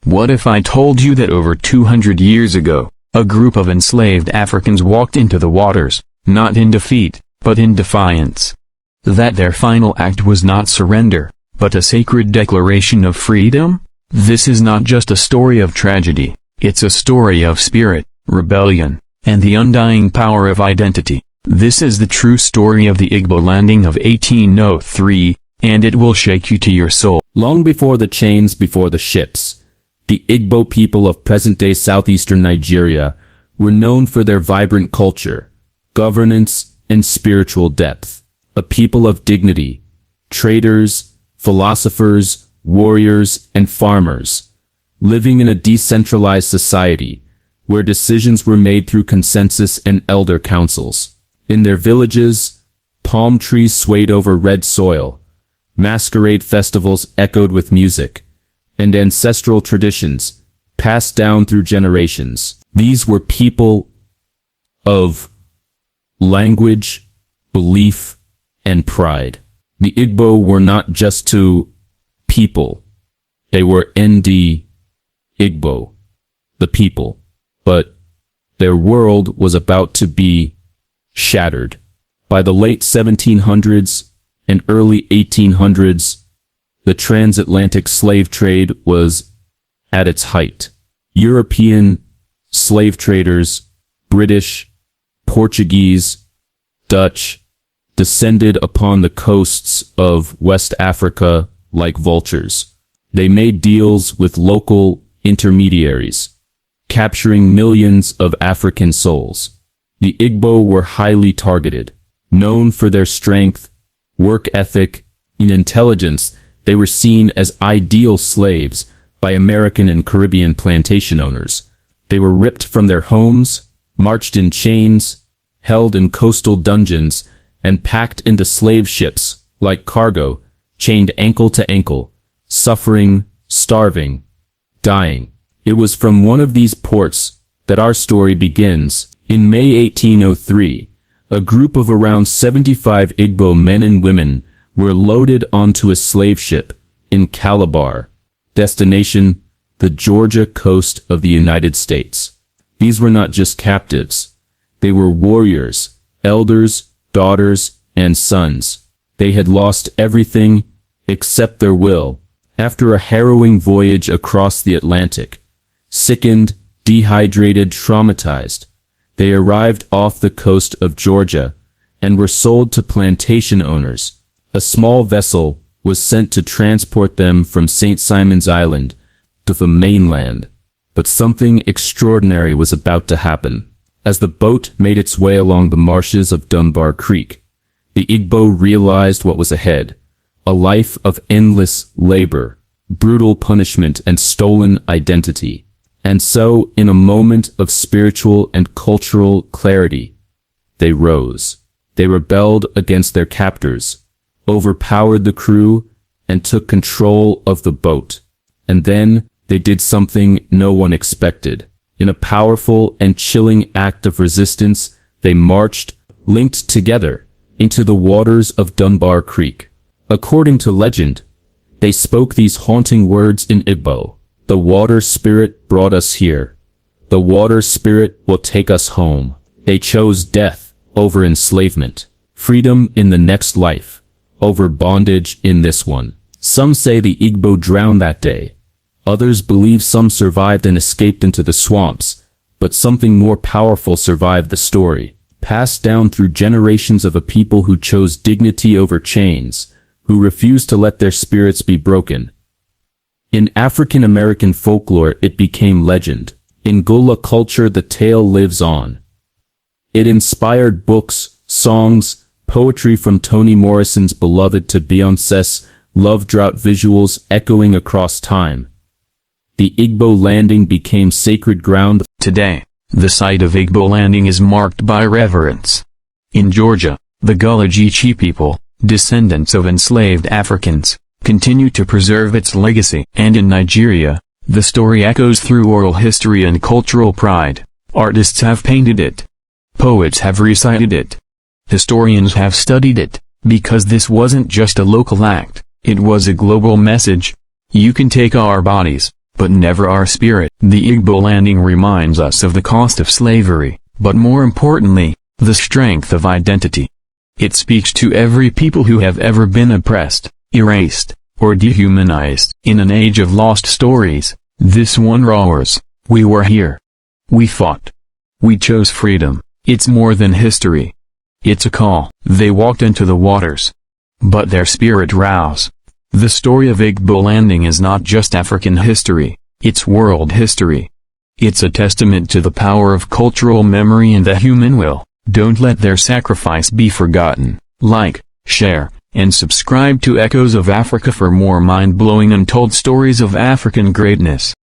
What if I told you that over 200 years ago, a group of enslaved Africans walked into the waters, not in defeat, but in defiance? That their final act was not surrender, but a sacred declaration of freedom? This is not just a story of tragedy, it's a story of spirit, rebellion, and the undying power of identity. This is the true story of the Igbo landing of 1803, and it will shake you to your soul. Long before the chains before the ships, the Igbo people of present-day southeastern Nigeria were known for their vibrant culture, governance, and spiritual depth. A people of dignity, traders, philosophers, warriors, and farmers, living in a decentralized society where decisions were made through consensus and elder councils. In their villages, palm trees swayed over red soil, masquerade festivals echoed with music, and ancestral traditions passed down through generations. These were people of language, belief, and pride. The Igbo were not just two people. They were Ndi Igbo, the people. But their world was about to be shattered. By the late 1700s and early 1800s, the transatlantic slave trade was at its height. European slave traders, British, Portuguese, Dutch, descended upon the coasts of West Africa like vultures. They made deals with local intermediaries, capturing millions of African souls. The Igbo were highly targeted. Known for their strength, work ethic, and intelligence, they were seen as ideal slaves by American and Caribbean plantation owners. They were ripped from their homes, marched in chains, held in coastal dungeons, and packed into slave ships like cargo, chained ankle to ankle, suffering, starving, dying. It was from one of these ports that our story begins. In May 1803, a group of around 75 Igbo men and women were loaded onto a slave ship in Calabar. Destination, the Georgia coast of the United States. These were not just captives. They were warriors, elders, daughters, and sons. They had lost everything except their will. After a harrowing voyage across the Atlantic, sickened, dehydrated, traumatized, they arrived off the coast of Georgia and were sold to plantation owners. A small vessel was sent to transport them from St. Simon's Island to the mainland. But something extraordinary was about to happen. As the boat made its way along the marshes of Dunbar Creek, the Igbo realized what was ahead: a life of endless labor, brutal punishment, and stolen identity. And so, in a moment of spiritual and cultural clarity, they rose. They rebelled against their captors, overpowered the crew, and took control of the boat. And then, they did something no one expected. In a powerful and chilling act of resistance, they marched, linked together, into the waters of Dunbar Creek. According to legend, they spoke these haunting words in Igbo: "The water spirit brought us here. The water spirit will take us home." They chose death over enslavement, freedom in the next life over bondage in this one. Some say the Igbo drowned that day. Others believe some survived and escaped into the swamps, but something more powerful survived the story, passed down through generations of a people who chose dignity over chains, who refused to let their spirits be broken. In African American folklore, it became legend. In Gula culture, the tale lives on. It inspired books, songs, poetry from Toni Morrison's beloved to Beyoncé's Love Drought, visuals echoing across time. The Igbo landing became sacred ground. Today, the site of Igbo landing is marked by reverence. In Georgia, the Gullah Geechee people, descendants of enslaved Africans, continue to preserve its legacy. And in Nigeria, the story echoes through oral history and cultural pride. Artists have painted it. Poets have recited it. Historians have studied it, because this wasn't just a local act, it was a global message. You can take our bodies, but never our spirit. The Igbo landing reminds us of the cost of slavery, but more importantly, the strength of identity. It speaks to every people who have ever been oppressed, erased, or dehumanized. In an age of lost stories, this one roars, we were here. We fought. We chose freedom. It's more than history. It's a call. They walked into the waters, but their spirit roused. The story of Igbo landing is not just African history, it's world history. It's a testament to the power of cultural memory and the human will. Don't let their sacrifice be forgotten. Like, share, and subscribe to Echoes of Africa for more mind-blowing untold stories of African greatness.